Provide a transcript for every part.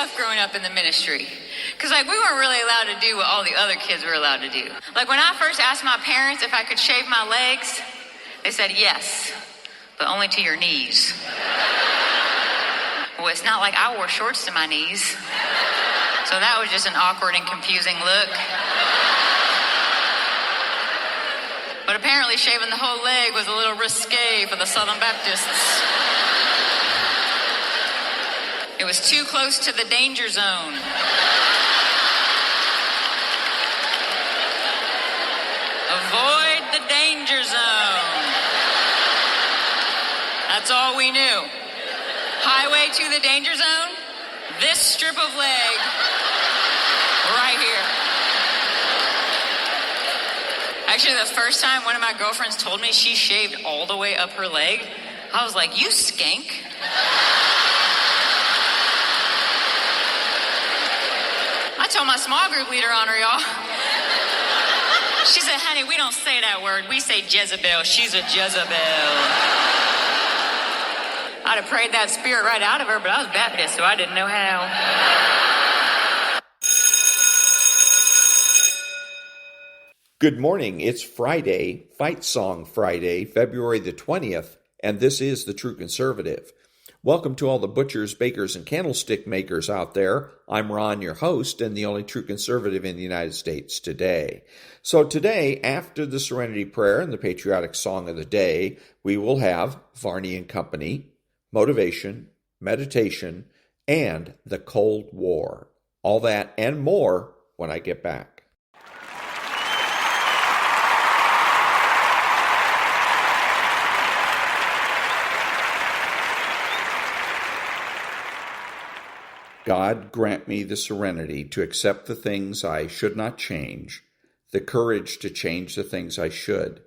tough growing up in the ministry. Because, like, we weren't really allowed to do what all the other kids were allowed to do. Like, when I first asked my parents if I could shave my legs, they said yes, but only to your knees. Well, it's not like I wore shorts to my knees. So that was just an awkward and confusing look. But apparently shaving the whole leg was a little risque for the Southern Baptists. It was too close to the danger zone. Avoid the danger zone. That's all we knew. Highway to the danger zone, this strip of leg right here. Actually, the first time one of my girlfriends told me she shaved all the way up her leg, I was like, you skank. I told my small group leader on her, y'all. She said, honey, we don't say that word. We say Jezebel. She's a Jezebel. I'd have prayed that spirit right out of her, but I was Baptist, so I didn't know how. Good morning. It's Friday, Fight Song Friday, February the 20th, and this is The True Conservative. Welcome to all the butchers, bakers, and candlestick makers out there. I'm Ron, your host, and the only true conservative in the United States today. So today, after the Serenity Prayer and the patriotic song of the day, we will have Varney and Company, motivation, meditation, and the Cold War. All that and more when I get back. God, grant me the serenity to accept the things I should not change, the courage to change the things I should,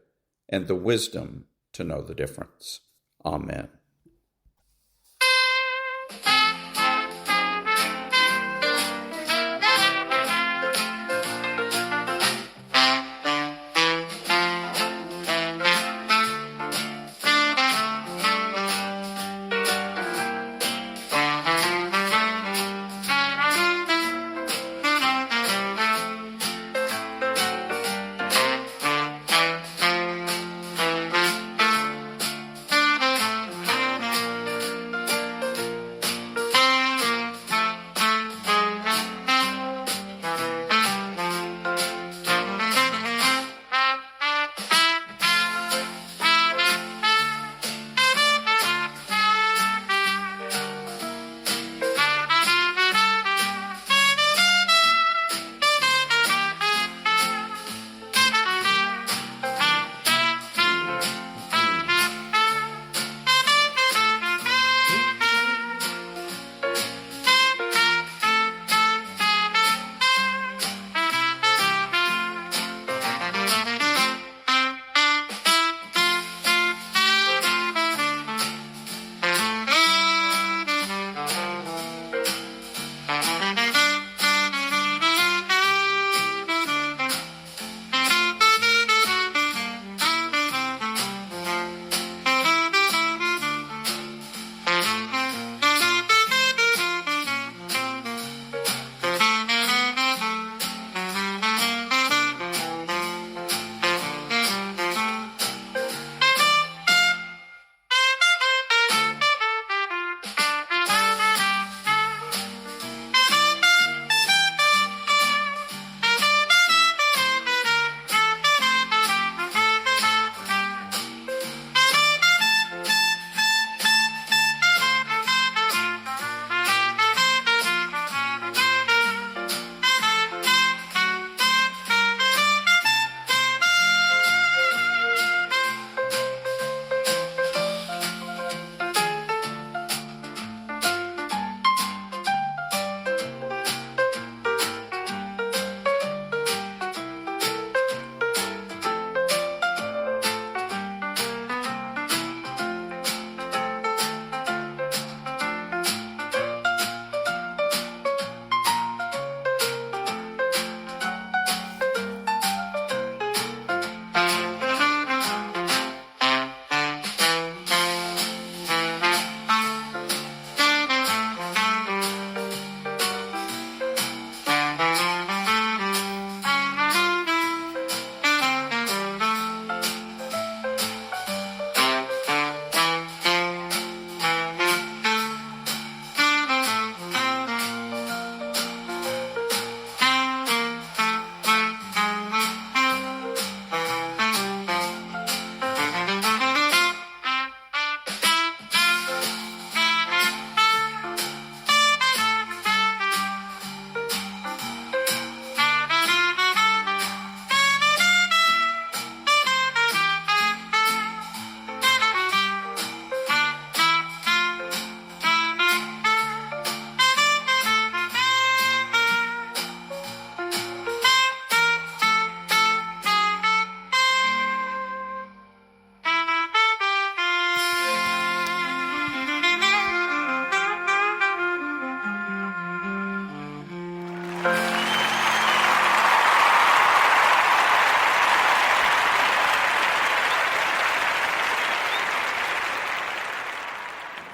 and the wisdom to know the difference. Amen.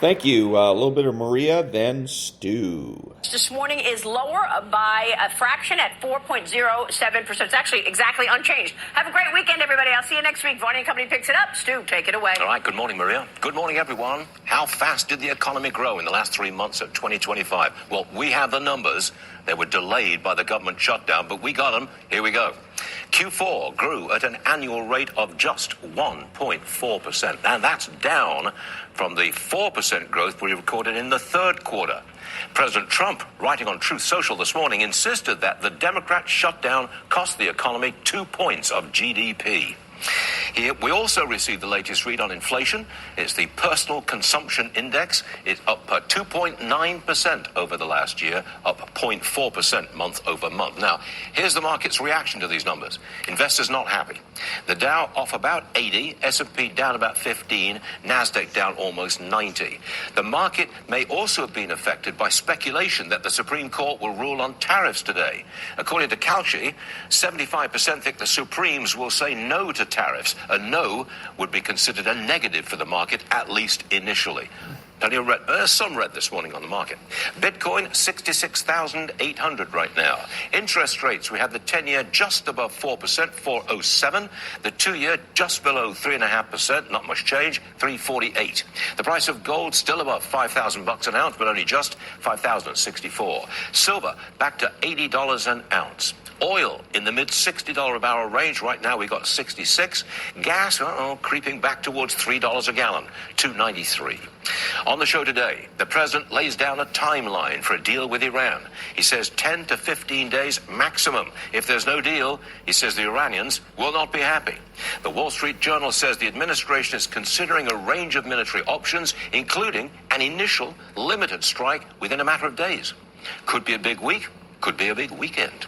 Thank you. A little bit of Maria, then Stu. This morning is lower by a fraction at 4.07%. It's actually exactly unchanged. Have a great weekend, everybody. I'll see you next week. Varney and Company picks it up. Stu, take it away. All right. Good morning, Maria. Good morning, everyone. How fast did the economy grow in the last 3 months of 2025? Well, we have the numbers. They were delayed by the government shutdown, but we got them. Here we go. Q4 grew at an annual rate of just 1.4%, and that's down from the 4% growth we recorded in the third quarter. President Trump, writing on Truth Social this morning, insisted that the Democrat shutdown cost the economy 2 points of GDP. Here, we also received the latest read on inflation. It's the Personal Consumption Index. It's up 2.9% over the last year, up 0.4% month over month. Now, here's the market's reaction to these numbers. Investors not happy. The Dow off about 80, S&P down about 15, NASDAQ down almost 90. The market may also have been affected by speculation that the Supreme Court will rule on tariffs today. According to Kalshi, 75% think the Supremes will say no to tariffs. A no would be considered a negative for the market, at least initially. Some red this morning on the market. Bitcoin, 66,800 right now. Interest rates, we have the 10-year just above 4%, 4.07. The 2-year just below 3.5%, not much change, 3.48. The price of gold still above $5,000 an ounce, but only just 5,064. Silver back to $80 an ounce. Oil in the mid-$60 a barrel range. Right now we got 66. Gas, creeping back towards $3 a gallon, 2.93. On the show today, the president lays down a timeline for a deal with Iran. He says 10 to 15 days maximum. If there's no deal, he says the Iranians will not be happy. The Wall Street Journal says the administration is considering a range of military options, including an initial limited strike within a matter of days. Could be a big week. Could be a big weekend.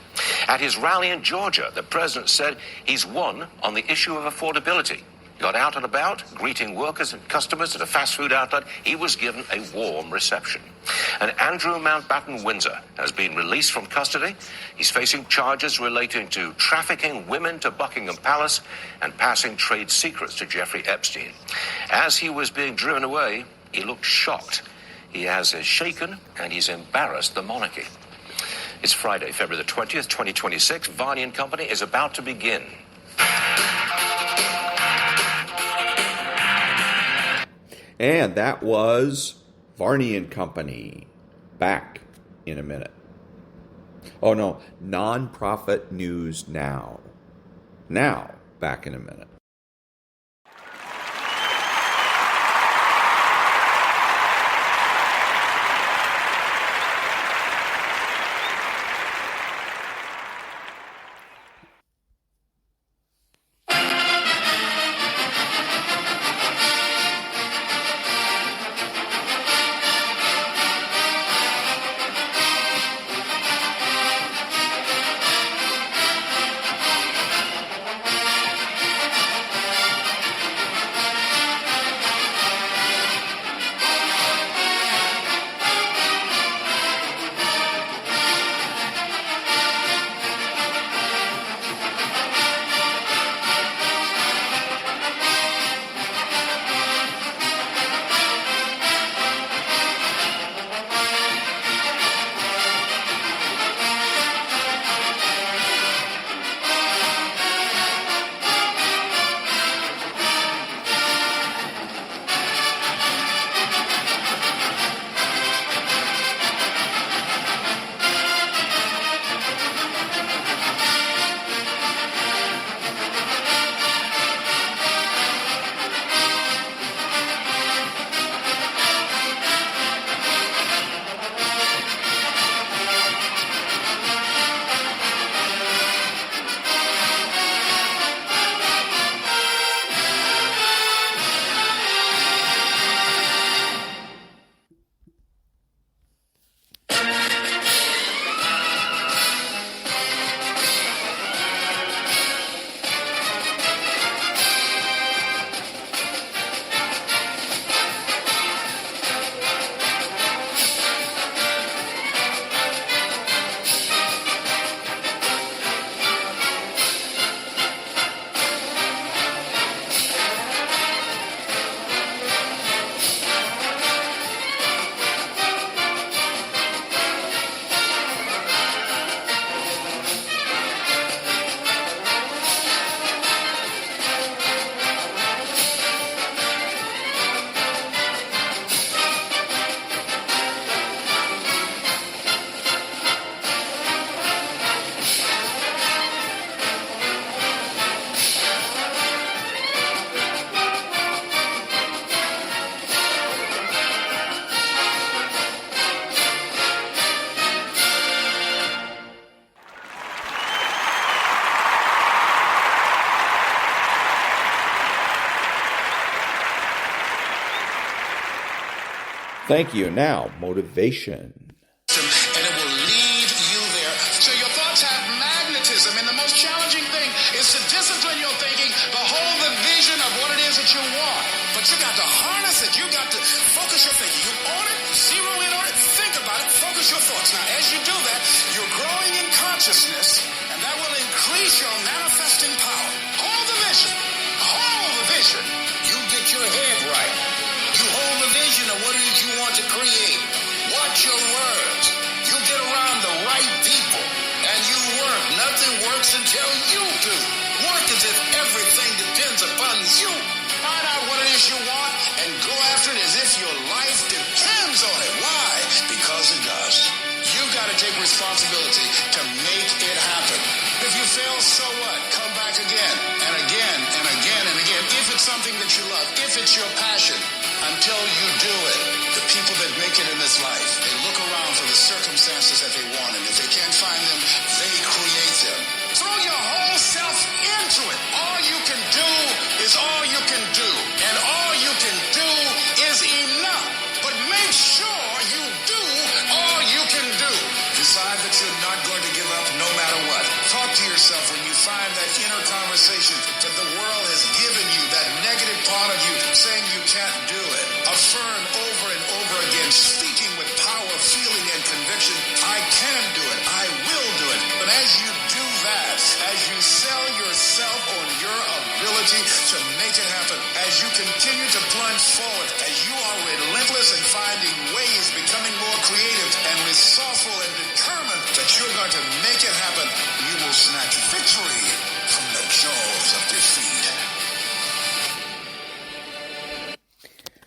At his rally in Georgia, the president said he's won on the issue of affordability. He got out and about, greeting workers and customers at a fast food outlet. He was given a warm reception. And Andrew Mountbatten Windsor has been released from custody. He's facing charges relating to trafficking women to Buckingham Palace and passing trade secrets to Jeffrey Epstein. As he was being driven away, he looked shocked. He has shaken and he's embarrassed the monarchy. It's Friday, February the 20th, 2026. Varney and Company is about to begin. And that was Varney and Company. Back in a minute. Oh no, nonprofit news now. Now, back in a minute. Thank you. Now, motivation. And it will lead you there. So your thoughts have magnetism, and the most challenging thing is to discipline your thinking, behold the vision of what it is that you want. But you got to harness it. You got to focus your thinking. You own it, zero in on it, think about it, focus your thoughts. Now, as you do that, you're growing in consciousness, and that will increase your manifesting power. Hold the vision. Hold the vision. You get your head right. You hold the vision of what it is you want to create. Watch your words. You get around the right people, and you work. Nothing works until you do. Work as if everything depends upon you. Find out what it is you want and go after it as if your life depends on it. Why? Because it does. You got to take responsibility to make it happen. If you fail, so what? Come back again and again and again and again. If it's something that you love, if it's your passion, until you do it. The people that make it in this life, they look around for the circumstances that they want, and if they can't find them, they create them. Throw your whole self into it. All you can do is all you can do, and all you can do is enough. But make sure you do all you can do. Decide that you're not going to give up no matter what. Talk to yourself when you find that inner conversation that the world has given you, that negative part of you saying you can't do it. Affirm over and over again, speaking with power, feeling, and conviction, I can do it. I will do it. But as you do that, as you sell yourself on your ability to make it happen, as you continue to plunge forward, as you are relentless in finding ways, becoming more creative and resourceful and determined that you're going to make it happen, you will snatch victory from the jaws of defeat.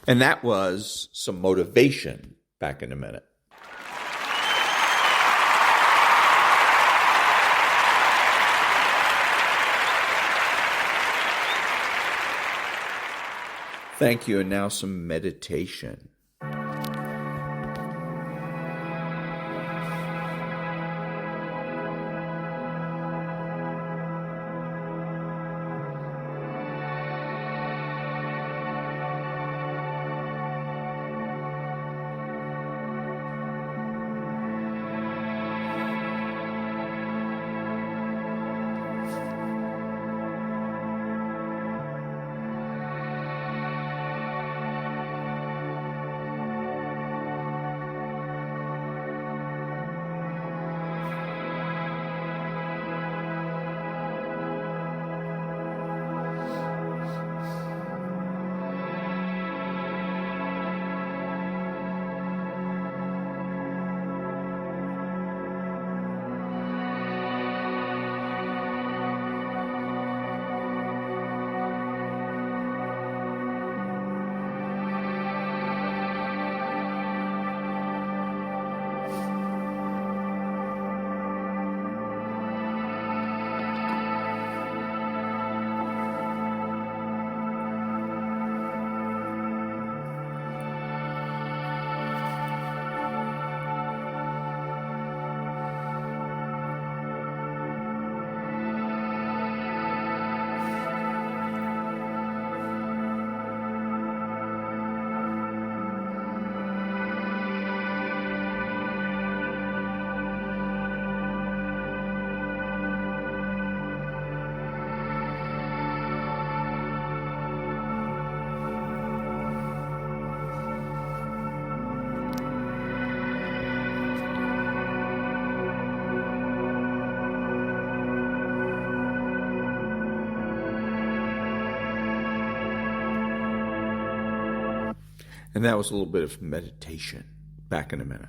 And that was some motivation. Back in a minute. Thank you. And now some meditation. And that was a little bit of meditation. Back in a minute.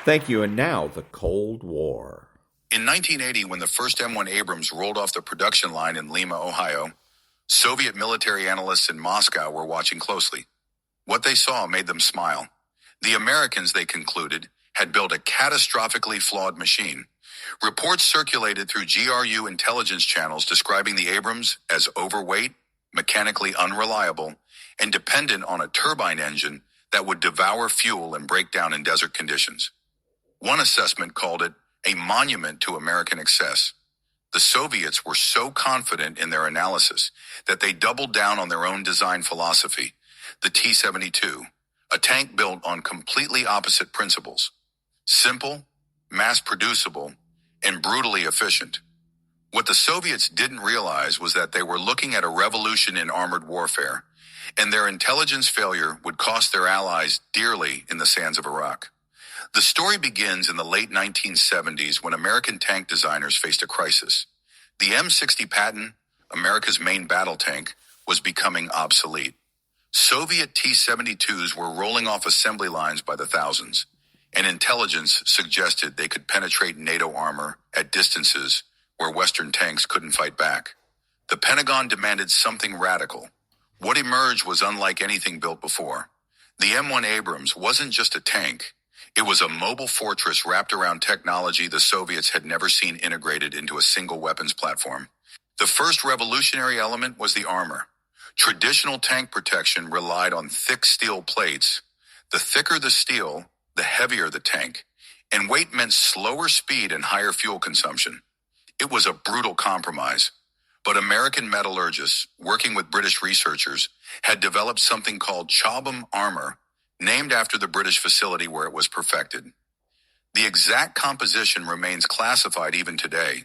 Thank you, and now the Cold War. In 1980, when the first M1 Abrams rolled off the production line in Lima, Ohio, Soviet military analysts in Moscow were watching closely. What they saw made them smile. The Americans, they concluded, had built a catastrophically flawed machine. Reports circulated through GRU intelligence channels describing the Abrams as overweight, mechanically unreliable, and dependent on a turbine engine that would devour fuel and break down in desert conditions. One assessment called it a monument to American excess. The Soviets were so confident in their analysis that they doubled down on their own design philosophy, the T-72, a tank built on completely opposite principles: simple, mass-producible, and brutally efficient. What the Soviets didn't realize was that they were looking at a revolution in armored warfare, and their intelligence failure would cost their allies dearly in the sands of Iraq. The story begins in the late 1970s when American tank designers faced a crisis. The M60 Patton, America's main battle tank, was becoming obsolete. Soviet T-72s were rolling off assembly lines by the thousands, and intelligence suggested they could penetrate NATO armor at distances where Western tanks couldn't fight back. The Pentagon demanded something radical. What emerged was unlike anything built before. The M1 Abrams wasn't just a tank. It was a mobile fortress wrapped around technology the Soviets had never seen integrated into a single weapons platform. The first revolutionary element was the armor. Traditional tank protection relied on thick steel plates. The thicker the steel, the heavier the tank, and weight meant slower speed and higher fuel consumption. It was a brutal compromise, but American metallurgists, working with British researchers, had developed something called Chobham armor, named after the British facility where it was perfected. The exact composition remains classified even today,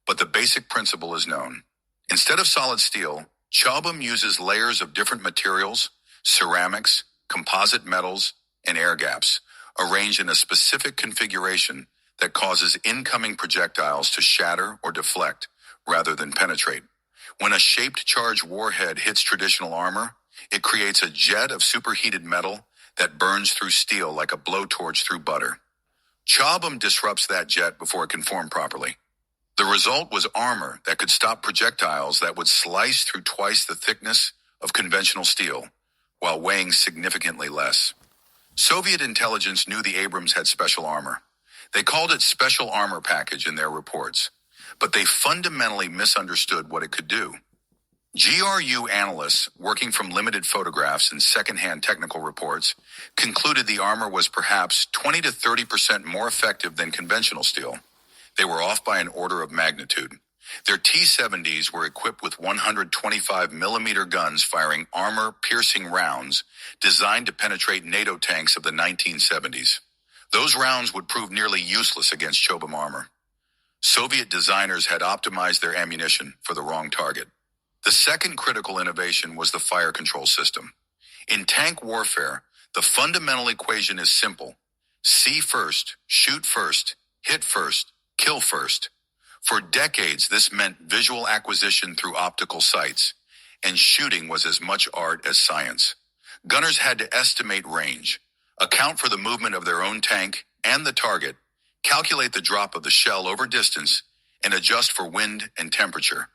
but the basic principle is known. Instead of solid steel, Chobham uses layers of different materials, ceramics, composite metals, and air gaps, arranged in a specific configuration that causes incoming projectiles to shatter or deflect rather than penetrate. When a shaped charge warhead hits traditional armor, it creates a jet of superheated metal that burns through steel like a blowtorch through butter. Chobham disrupts that jet before it can form properly. The result was armor that could stop projectiles that would slice through twice the thickness of conventional steel, while weighing significantly less. Soviet intelligence knew the Abrams had special armor. They called it Special Armor Package in their reports, but they fundamentally misunderstood what it could do. GRU analysts, working from limited photographs and secondhand technical reports, concluded the armor was perhaps 20 to 30% more effective than conventional steel. They were off by an order of magnitude. Their T-70s were equipped with 125mm guns firing armor-piercing rounds designed to penetrate NATO tanks of the 1970s. Those rounds would prove nearly useless against Chobham armor. Soviet designers had optimized their ammunition for the wrong target. The second critical innovation was the fire control system. In tank warfare, the fundamental equation is simple: see first, shoot first, hit first, kill first. For decades, this meant visual acquisition through optical sights, and shooting was as much art as science. Gunners had to estimate range, account for the movement of their own tank and the target, calculate the drop of the shell over distance, and adjust for wind and temperature.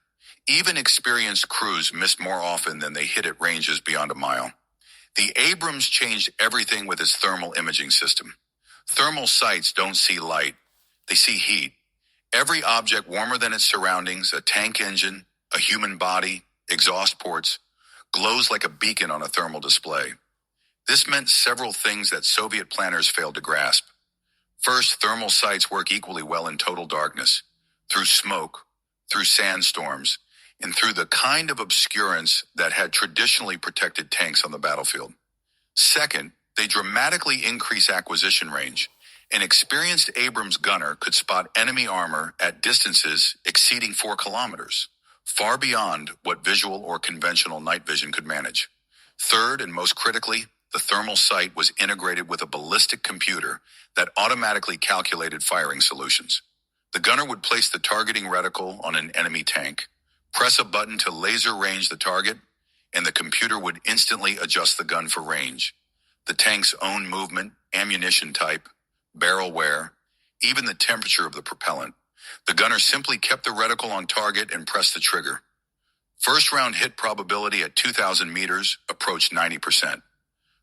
Even experienced crews missed more often than they hit at ranges beyond a mile. The Abrams changed everything with its thermal imaging system. Thermal sights don't see light, they see heat. Every object warmer than its surroundings, a tank engine, a human body, exhaust ports, glows like a beacon on a thermal display. This meant several things that Soviet planners failed to grasp. First, thermal sights work equally well in total darkness, through smoke, through sandstorms, and through the kind of obscurance that had traditionally protected tanks on the battlefield. Second, they dramatically increase acquisition range. An experienced Abrams gunner could spot enemy armor at distances exceeding 4 kilometers, far beyond what visual or conventional night vision could manage. Third, and most critically, the thermal sight was integrated with a ballistic computer that automatically calculated firing solutions. The gunner would place the targeting reticle on an enemy tank, press a button to laser range the target, and the computer would instantly adjust the gun for range, the tank's own movement, ammunition type, barrel wear, even the temperature of the propellant. The gunner simply kept the reticle on target and pressed the trigger. First round hit probability at 2,000 meters approached 90%.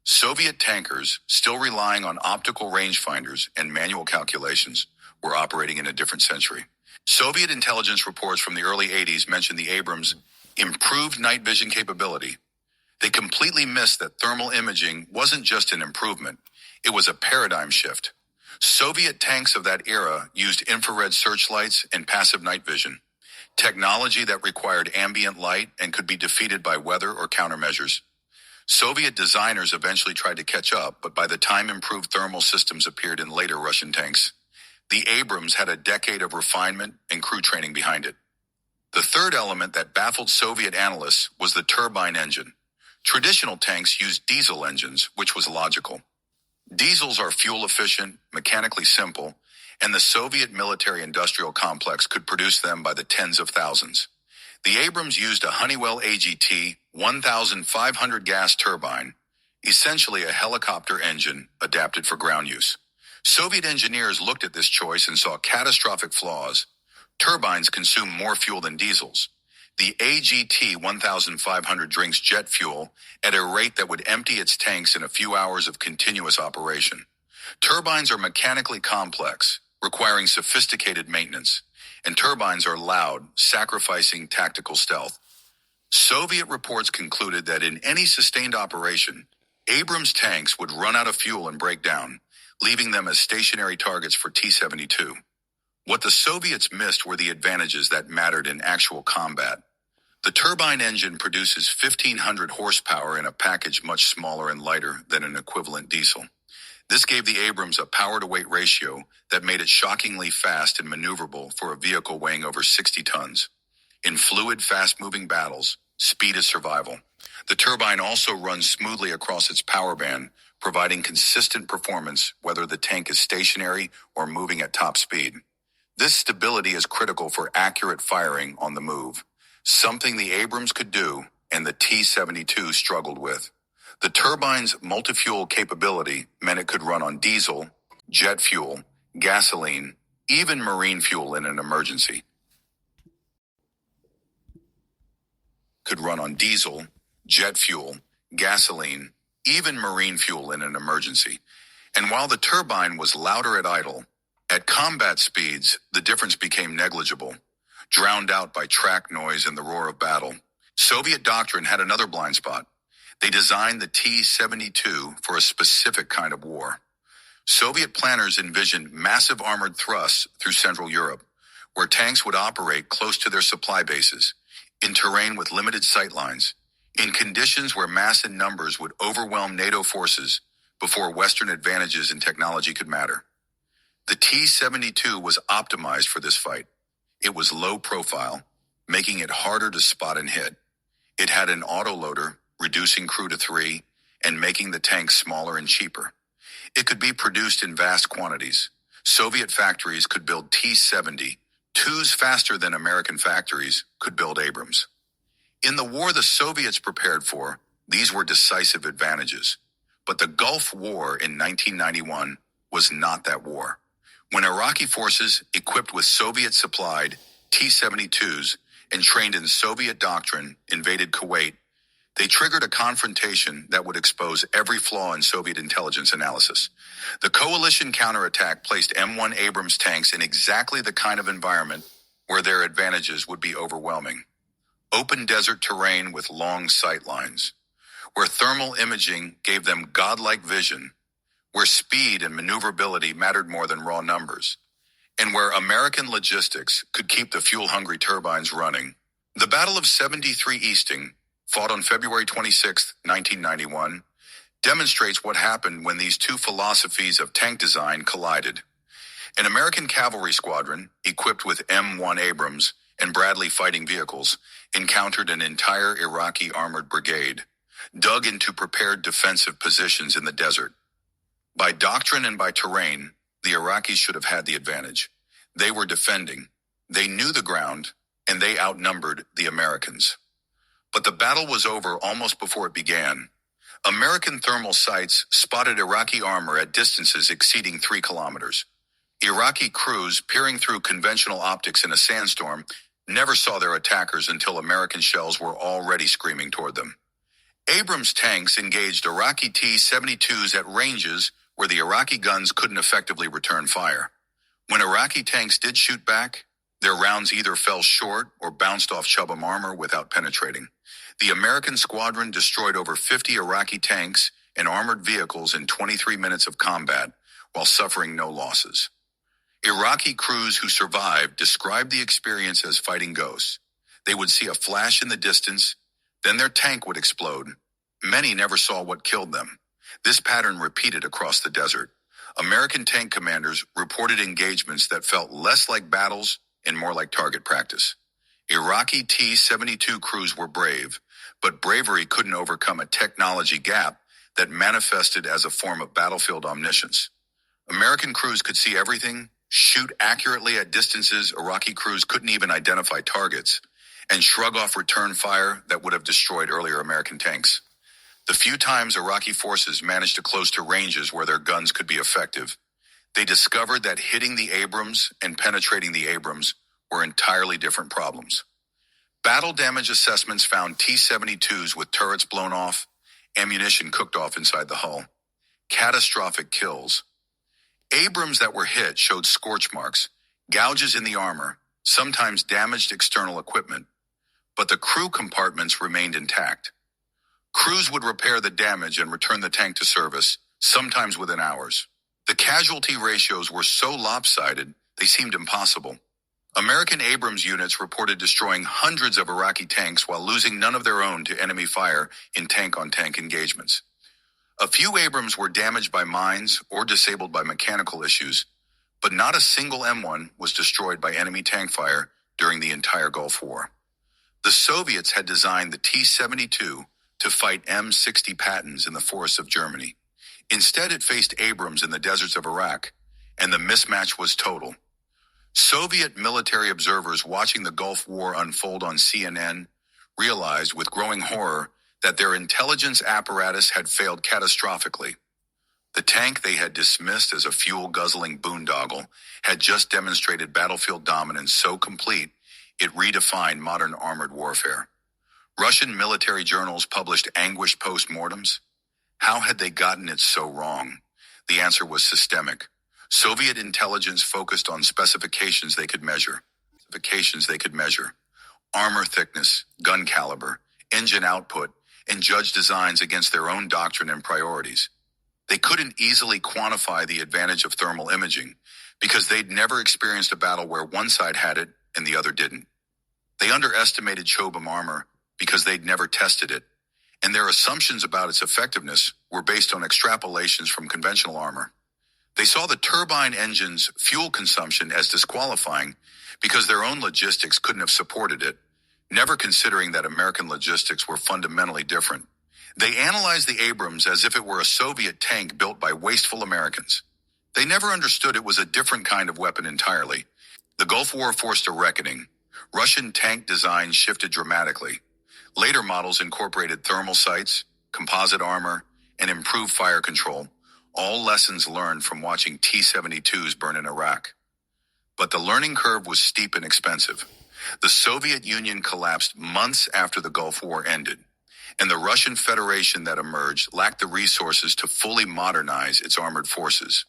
Soviet tankers, still relying on optical rangefinders and manual calculations, were operating in a different century. Soviet intelligence reports from the early 80s mentioned the Abrams' improved night vision capability. They completely missed that thermal imaging wasn't just an improvement, it was a paradigm shift. Soviet tanks of that era used infrared searchlights and passive night vision, technology that required ambient light and could be defeated by weather or countermeasures. Soviet designers eventually tried to catch up, but by the time improved thermal systems appeared in later Russian tanks, the Abrams had a decade of refinement and crew training behind it. The third element that baffled Soviet analysts was the turbine engine. Traditional tanks used diesel engines, which was logical. Diesels are fuel-efficient, mechanically simple, and the Soviet military-industrial complex could produce them by the tens of thousands. The Abrams used a Honeywell AGT 1,500 gas turbine, essentially a helicopter engine adapted for ground use. Soviet engineers looked at this choice and saw catastrophic flaws. Turbines consume more fuel than diesels. The AGT 1,500 drinks jet fuel at a rate that would empty its tanks in a few hours of continuous operation. Turbines are mechanically complex, requiring sophisticated maintenance, and turbines are loud, sacrificing tactical stealth. Soviet reports concluded that in any sustained operation, Abrams tanks would run out of fuel and break down, leaving them as stationary targets for T-72. What the Soviets missed were the advantages that mattered in actual combat. The turbine engine produces 1,500 horsepower in a package much smaller and lighter than an equivalent diesel. This gave the Abrams a power-to-weight ratio that made it shockingly fast and maneuverable for a vehicle weighing over 60 tons. In fluid, fast-moving battles, speed is survival. The turbine also runs smoothly across its power band, providing consistent performance whether the tank is stationary or moving at top speed. This stability is critical for accurate firing on the move, something the Abrams could do and the T-72 struggled with. The turbine's multi-fuel capability meant it could run on diesel, jet fuel, gasoline, even marine fuel in an emergency. Could run on diesel, jet fuel, gasoline, even marine fuel in an emergency. And while the turbine was louder at idle, at combat speeds, the difference became negligible, drowned out by track noise and the roar of battle. Soviet doctrine had another blind spot. They designed the T-72 for a specific kind of war. Soviet planners envisioned massive armored thrusts through Central Europe, where tanks would operate close to their supply bases, in terrain with limited sightlines, in conditions where mass and numbers would overwhelm NATO forces before Western advantages in technology could matter. The T-72 was optimized for this fight. It was low profile, making it harder to spot and hit. It had an autoloader, reducing crew to 3, and making the tank smaller and cheaper. It could be produced in vast quantities. Soviet factories could build T-72s faster than American factories could build Abrams. In the war the Soviets prepared for, these were decisive advantages. But the Gulf War in 1991 was not that war. When Iraqi forces, equipped with Soviet-supplied T-72s and trained in Soviet doctrine, invaded Kuwait, they triggered a confrontation that would expose every flaw in Soviet intelligence analysis. The coalition counterattack placed M1 Abrams tanks in exactly the kind of environment where their advantages would be overwhelming. Open desert terrain with long sight lines, where thermal imaging gave them godlike vision, where speed and maneuverability mattered more than raw numbers, and where American logistics could keep the fuel-hungry turbines running. The Battle of 73 Easting, fought on February 26, 1991, demonstrates what happened when these two philosophies of tank design collided. An American cavalry squadron, equipped with M1 Abrams and Bradley fighting vehicles, encountered an entire Iraqi armored brigade, dug into prepared defensive positions in the desert. By doctrine and by terrain, the Iraqis should have had the advantage. They were defending, they knew the ground, and they outnumbered the Americans. But the battle was over almost before it began. American thermal sights spotted Iraqi armor at distances exceeding 3 kilometers. Iraqi crews peering through conventional optics in a sandstorm never saw their attackers until American shells were already screaming toward them. Abrams tanks engaged Iraqi T-72s at ranges where the Iraqi guns couldn't effectively return fire. When Iraqi tanks did shoot back, their rounds either fell short or bounced off Chubam armor without penetrating. The American squadron destroyed over 50 Iraqi tanks and armored vehicles in 23 minutes of combat while suffering no losses. Iraqi crews who survived described the experience as fighting ghosts. They would see a flash in the distance, then their tank would explode. Many never saw what killed them. This pattern repeated across the desert. American tank commanders reported engagements that felt less like battles and more like target practice. Iraqi T-72 crews were brave, but bravery couldn't overcome a technology gap that manifested as a form of battlefield omniscience. American crews could see everything, shoot accurately at distances Iraqi crews couldn't even identify targets, and shrug off return fire that would have destroyed earlier American tanks. The few times Iraqi forces managed to close to ranges where their guns could be effective, they discovered that hitting the Abrams and penetrating the Abrams were entirely different problems. Battle damage assessments found T-72s with turrets blown off, ammunition cooked off inside the hull. Catastrophic kills. Abrams that were hit showed scorch marks, gouges in the armor, sometimes damaged external equipment, but the crew compartments remained intact. Crews would repair the damage and return the tank to service, sometimes within hours. The casualty ratios were so lopsided, they seemed impossible. American Abrams units reported destroying hundreds of Iraqi tanks while losing none of their own to enemy fire in tank-on-tank engagements. A few Abrams were damaged by mines or disabled by mechanical issues, but not a single M1 was destroyed by enemy tank fire during the entire Gulf War. The Soviets had designed the T-72 to fight M60 Pattons in the forests of Germany. Instead, it faced Abrams in the deserts of Iraq, and the mismatch was total. Soviet military observers watching the Gulf War unfold on CNN realized with growing horror that their intelligence apparatus had failed catastrophically. The tank they had dismissed as a fuel-guzzling boondoggle had just demonstrated battlefield dominance so complete it redefined modern armored warfare. Russian military journals published anguished post-mortems. How had they gotten it so wrong? The answer was systemic. Soviet intelligence focused on specifications they could measure. Armor thickness, gun caliber, engine output, and judge designs against their own doctrine and priorities. They couldn't easily quantify the advantage of thermal imaging because they'd never experienced a battle where one side had it and the other didn't. They underestimated Chobham armor because they'd never tested it, and their assumptions about its effectiveness were based on extrapolations from conventional armor. They saw the turbine engine's fuel consumption as disqualifying because their own logistics couldn't have supported it, never considering that American logistics were fundamentally different. They analyzed the Abrams as if it were a Soviet tank built by wasteful Americans. They never understood it was a different kind of weapon entirely. The Gulf War forced a reckoning. Russian tank design shifted dramatically. Later models incorporated thermal sights, composite armor, and improved fire control, all lessons learned from watching T-72s burn in Iraq. But the learning curve was steep and expensive. The Soviet Union collapsed months after the Gulf War ended, and the Russian Federation that emerged lacked the resources to fully modernize its armored forces.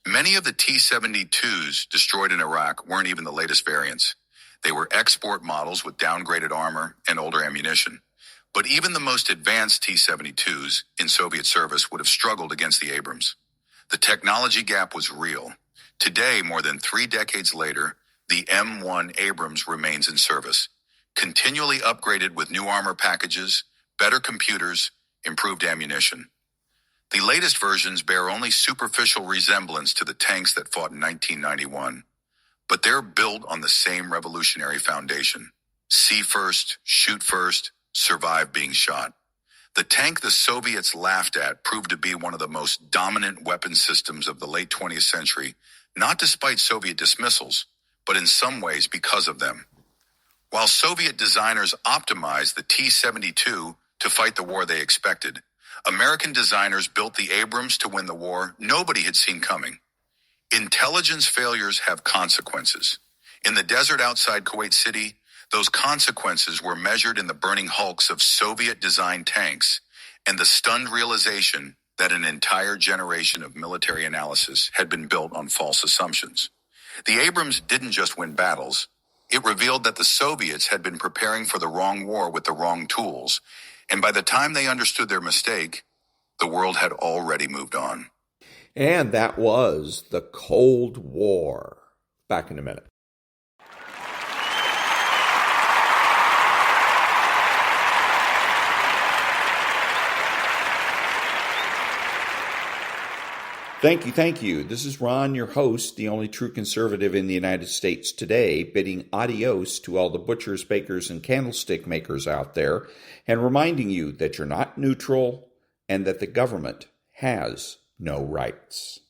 Many of the T-72s destroyed in Iraq weren't even the latest variants. They were export models with downgraded armor and older ammunition. But even the most advanced T-72s in Soviet service would have struggled against the Abrams. The technology gap was real. Today, more than 3 decades later, the M1 Abrams remains in service, continually upgraded with new armor packages, better computers, improved ammunition. The latest versions bear only superficial resemblance to the tanks that fought in 1991, but they're built on the same revolutionary foundation. See first, shoot first, survive being shot. The tank the Soviets laughed at proved to be one of the most dominant weapon systems of the late 20th century, not despite Soviet dismissals, but in some ways because of them. While Soviet designers optimized the T-72 to fight the war they expected, American designers built the Abrams to win the war nobody had seen coming. Intelligence failures have consequences. In the desert outside Kuwait City, those consequences were measured in the burning hulks of Soviet-designed tanks and the stunned realization that an entire generation of military analysis had been built on false assumptions. The Abrams didn't just win battles. It revealed that the Soviets had been preparing for the wrong war with the wrong tools, and by the time they understood their mistake, the world had already moved on. And that was the Cold War. Back in a minute. Thank you. This is Ron, your host, the only true conservative in the United States today, bidding adios to all the butchers, bakers, and candlestick makers out there, and reminding you that you're not neutral and that the government has no rights.